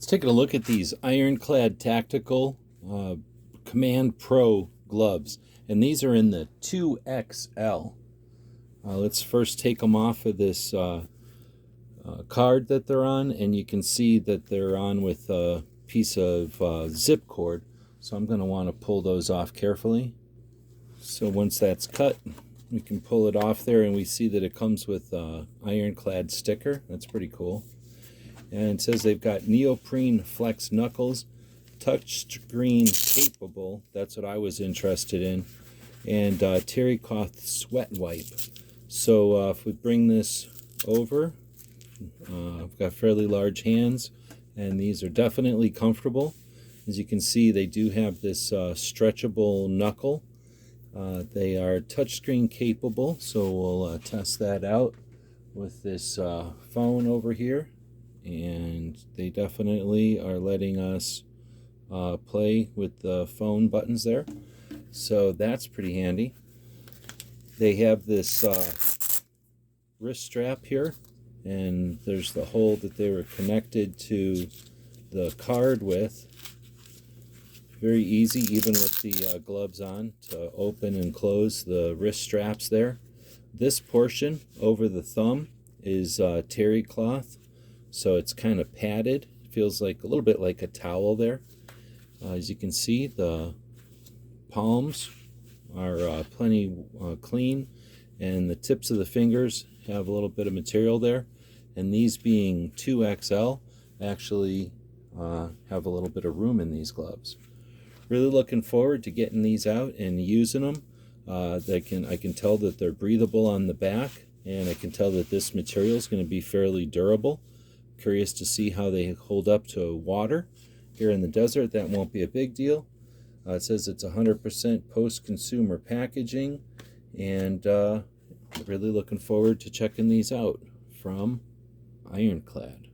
Let's take a look at these Ironclad Tactical Command Pro gloves, and these are in the 2XL. Let's first take them off of this card that they're on, and you can see that they're on with a piece of zip cord, so I'm going to want to pull those off carefully. So once that's cut, we can pull it off there, and we see that it comes with Ironclad sticker. That's pretty cool. And it says they've got neoprene flex knuckles, touchscreen capable, that's what I was interested in, and terry cloth sweat wipe. So if we bring this over, I've got fairly large hands, and these are definitely comfortable. As you can see, they do have this stretchable knuckle. They are touchscreen capable, so we'll test that out with this phone over here. And they definitely are letting us play with the phone buttons there, so that's pretty handy. They have this wrist strap here, and there's the hole that they were connected to the card with. Very easy, even with the gloves on, to open and close the wrist straps there. This portion over the thumb is terry cloth, so it's kind of padded. It feels like a little bit like a towel there. As you can see, the palms are plenty clean, and the tips of the fingers have a little bit of material there. And these being 2XL actually have a little bit of room in these gloves. Really looking forward to getting these out and using them. I can tell that they're breathable on the back, and I can tell that this material is going to be fairly durable. Curious to see how they hold up to water. Here in the desert, that won't be a big deal. It says it's 100% post-consumer packaging, and really looking forward to checking these out from Ironclad.